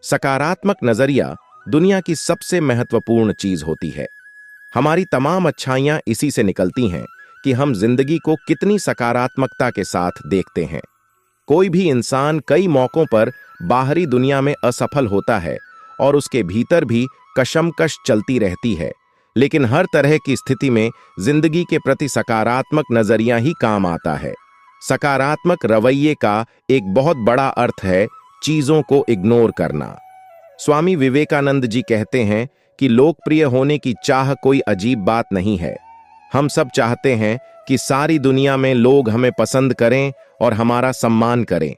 सकारात्मक नजरिया दुनिया की सबसे महत्वपूर्ण चीज होती है। हमारी तमाम अच्छाइयां इसी से निकलती हैं कि हम जिंदगी को कितनी सकारात्मकता के साथ देखते हैं। कोई भी इंसान कई मौकों पर बाहरी दुनिया में असफल होता है और उसके भीतर भी कशमकश चलती रहती है, लेकिन हर तरह की स्थिति में जिंदगी के प्रति सकारात्मक नजरिया ही काम आता है। सकारात्मक रवैये का एक बहुत बड़ा अर्थ है चीजों को इग्नोर करना। स्वामी विवेकानंद जी कहते हैं कि लोकप्रिय होने की चाह कोई अजीब बात नहीं है। हम सब चाहते हैं कि सारी दुनिया में लोग हमें पसंद करें और हमारा सम्मान करें,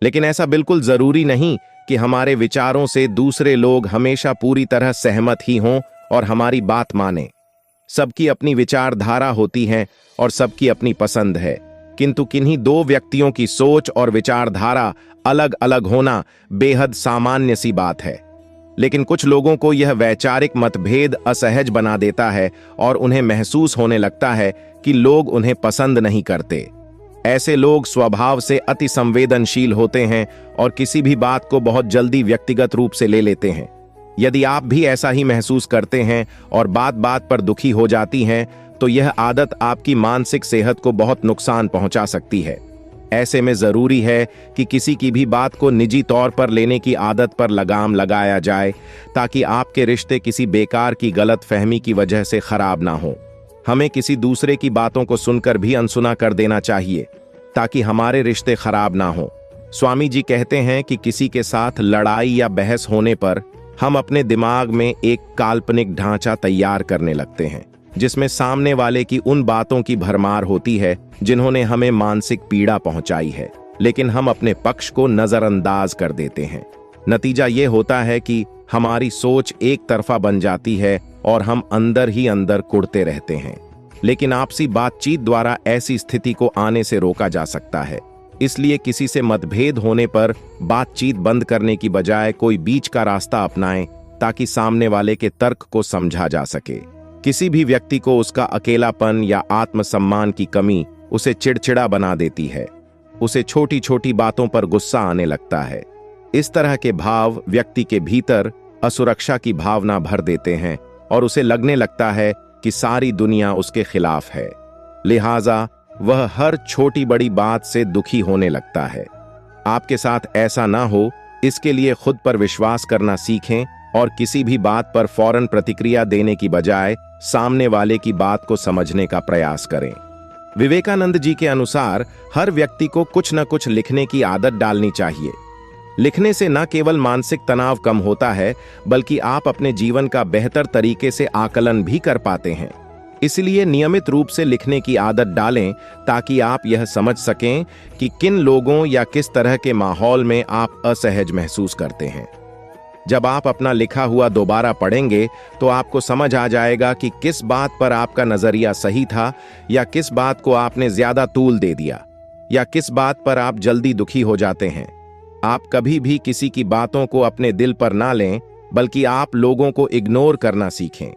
लेकिन ऐसा बिल्कुल जरूरी नहीं कि हमारे विचारों से दूसरे लोग हमेशा पूरी तरह सहमत ही हों और हमारी बात मानें। सबकी अपनी विचारधारा होती है और सबकी अपनी पसंद है, किंतु किन्हीं दो व्यक्तियों की सोच और विचारधारा अलग अलग होना बेहद सामान्य सी बात है। लेकिन कुछ लोगों को यह वैचारिक मतभेद असहज बना देता है और उन्हें महसूस होने लगता है कि लोग उन्हें पसंद नहीं करते। ऐसे लोग स्वभाव से अति संवेदनशील होते हैं और किसी भी बात को बहुत जल्दी व्यक्तिगत रूप से ले लेते हैं। यदि आप भी ऐसा ही महसूस करते हैं और बात बात पर दुखी हो जाती हैं, तो यह आदत आपकी मानसिक सेहत को बहुत नुकसान पहुंचा सकती है। ऐसे में जरूरी है कि किसी की भी बात को निजी तौर पर लेने की आदत पर लगाम लगाया जाए, ताकि आपके रिश्ते किसी बेकार की गलतफहमी की वजह से खराब ना हो। हमें किसी दूसरे की बातों को सुनकर भी अनसुना कर देना चाहिए, ताकि हमारे रिश्ते खराब ना हो। स्वामी जी कहते हैं कि किसी के साथ लड़ाई या बहस होने पर हम अपने दिमाग में एक काल्पनिक ढांचा तैयार करने लगते हैं, जिसमें सामने वाले की उन बातों की भरमार होती है जिन्होंने हमें मानसिक पीड़ा पहुंचाई है, लेकिन हम अपने पक्ष को नजरअंदाज कर देते हैं। नतीजा ये होता है कि हमारी सोच एक तरफा बन जाती है और हम अंदर ही अंदर कुढ़ते रहते हैं। लेकिन आपसी बातचीत द्वारा ऐसी स्थिति को आने से रोका जा सकता है। इसलिए किसी से मतभेद होने पर बातचीत बंद करने की बजाय कोई बीच का रास्ता अपनाएं, ताकि सामने वाले के तर्क को समझा जा सके। किसी भी व्यक्ति को उसका अकेलापन या आत्मसम्मान की कमी उसे चिड़चिड़ा बना देती है। उसे छोटी छोटी बातों पर गुस्सा आने लगता है। इस तरह के भाव व्यक्ति के भीतर असुरक्षा की भावना भर देते हैं और उसे लगने लगता है कि सारी दुनिया उसके खिलाफ है। लिहाजा वह हर छोटी बड़ी बात से दुखी होने लगता है। आपके साथ ऐसा ना हो, इसके लिए खुद पर विश्वास करना सीखें और किसी भी बात पर फौरन प्रतिक्रिया देने की बजाय सामने वाले की बात को समझने का प्रयास करें। विवेकानंद जी के अनुसार हर व्यक्ति को कुछ न कुछ लिखने की आदत डालनी चाहिए। लिखने से न केवल मानसिक तनाव कम होता है, बल्कि आप अपने जीवन का बेहतर तरीके से आकलन भी कर पाते हैं। इसलिए नियमित रूप से लिखने की आदत डालें, ताकि आप यह समझ सकें कि किन लोगों या किस तरह के माहौल में आप असहज महसूस करते हैं। जब आप अपना लिखा हुआ दोबारा पढ़ेंगे तो आपको समझ आ जाएगा कि किस बात पर आपका नजरिया सही था, या किस बात को आपने ज्यादा तूल दे दिया, या किस बात पर आप जल्दी दुखी हो जाते हैं। आप कभी भी किसी की बातों को अपने दिल पर ना लें, बल्कि आप लोगों को इग्नोर करना सीखें।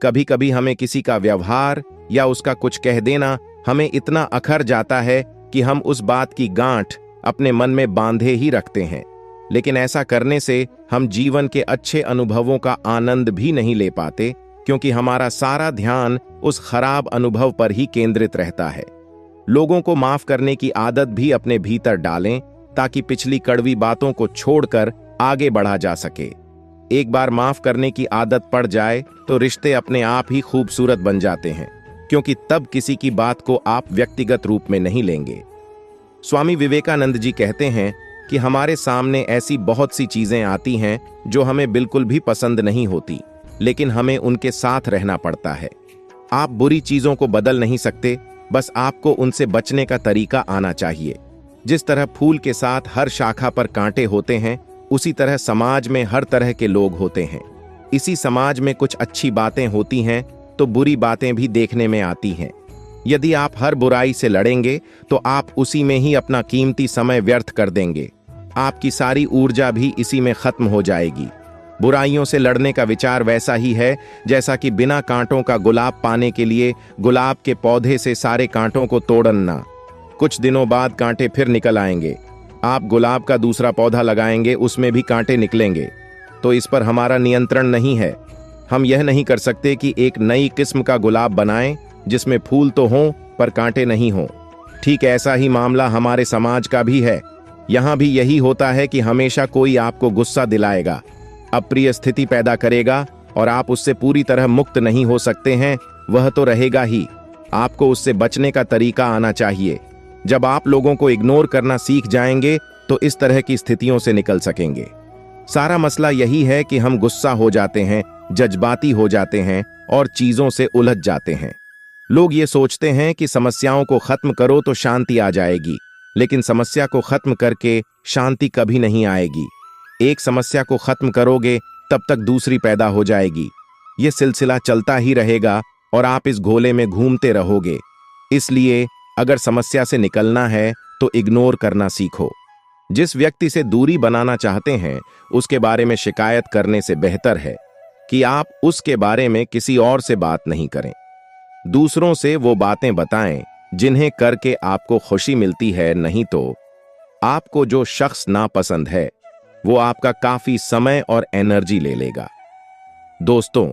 कभी कभी हमें किसी का व्यवहार या उसका कुछ कह देना हमें इतना अखर जाता है कि हम उस बात की गांठ अपने मन में बांधे ही रखते हैं, लेकिन ऐसा करने से हम जीवन के अच्छे अनुभवों का आनंद भी नहीं ले पाते, क्योंकि हमारा सारा ध्यान उस खराब अनुभव पर ही केंद्रित रहता है। लोगों को माफ करने की आदत भी अपने भीतर डालें, ताकि पिछली कड़वी बातों को छोड़कर आगे बढ़ा जा सके। एक बार माफ करने की आदत पड़ जाए तो रिश्ते अपने आप ही खूबसूरत बन जाते हैं, क्योंकि तब किसी की बात को आप व्यक्तिगत रूप में नहीं लेंगे। स्वामी विवेकानंद जी कहते हैं कि हमारे सामने ऐसी बहुत सी चीजें आती हैं जो हमें बिल्कुल भी पसंद नहीं होती, लेकिन हमें उनके साथ रहना पड़ता है। आप बुरी चीजों को बदल नहीं सकते, बस आपको उनसे बचने का तरीका आना चाहिए। जिस तरह फूल के साथ हर शाखा पर कांटे होते हैं, उसी तरह समाज में हर तरह के लोग होते हैं। इसी समाज में कुछ अच्छी बातें होती हैं तो बुरी बातें भी देखने में आती हैं। यदि आप हर बुराई से लड़ेंगे तो आप उसी में ही अपना कीमती समय व्यर्थ कर देंगे। आपकी सारी ऊर्जा भी इसी में खत्म हो जाएगी। बुराइयों से लड़ने का विचार वैसा ही है जैसा कि बिना कांटों का गुलाब पाने के लिए गुलाब के पौधे से सारे कांटों को तोड़ना। कुछ दिनों बाद कांटे फिर निकल आएंगे। आप गुलाब का दूसरा पौधा लगाएंगे, उसमें भी कांटे निकलेंगे। तो इस पर हमारा नियंत्रण नहीं है। हम यह नहीं कर सकते कि एक नई किस्म का गुलाब बनाएं जिसमें फूल तो हों पर कांटे नहीं हों। ठीक ऐसा ही मामला हमारे समाज का भी है। यहां भी यही होता है कि हमेशा कोई आपको गुस्सा दिलाएगा, अप्रिय स्थिति पैदा करेगा और आप उससे पूरी तरह मुक्त नहीं हो सकते हैं। वह तो रहेगा ही, आपको उससे बचने का तरीका आना चाहिए। जब आप लोगों को इग्नोर करना सीख जाएंगे तो इस तरह की स्थितियों से निकल सकेंगे। सारा मसला यही है कि हम गुस्सा हो जाते हैं, जज्बाती हो जाते हैं और चीजों से उलझ जाते हैं। लोग ये सोचते हैं कि समस्याओं को खत्म करो तो शांति आ जाएगी, लेकिन समस्या को खत्म करके शांति कभी नहीं आएगी। एक समस्या को खत्म करोगे तब तक दूसरी पैदा हो जाएगी। ये सिलसिला चलता ही रहेगा और आप इस घोले में घूमते रहोगे। इसलिए अगर समस्या से निकलना है तो इग्नोर करना सीखो। जिस व्यक्ति से दूरी बनाना चाहते हैं उसके बारे में शिकायत करने से बेहतर है कि आप उसके बारे में किसी और से बात नहीं करें। दूसरों से वो बातें बताएं जिन्हें करके आपको खुशी मिलती है, नहीं तो आपको जो शख्स नापसंद है वो आपका काफी समय और एनर्जी ले लेगा। दोस्तों,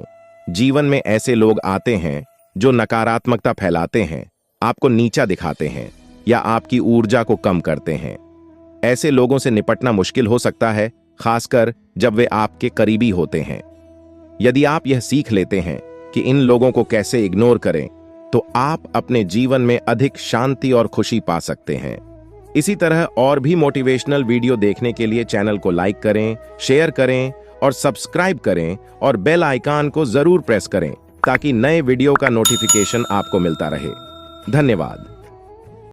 जीवन में ऐसे लोग आते हैं जो नकारात्मकता फैलाते हैं, आपको नीचा दिखाते हैं या आपकी ऊर्जा को कम करते हैं। ऐसे लोगों से निपटना मुश्किल हो सकता है, खासकर जब वे आपके करीबी होते हैं। यदि आप यह सीख लेते हैं कि इन लोगों को कैसे इग्नोर करें, तो आप अपने जीवन में अधिक शांति और खुशी पा सकते हैं। इसी तरह और भी मोटिवेशनल वीडियो देखने के लिए चैनल को लाइक करें, शेयर करें और सब्सक्राइब करें और बेल आइकन को जरूर प्रेस करें ताकि नए वीडियो का नोटिफिकेशन आपको मिलता रहे। धन्यवाद।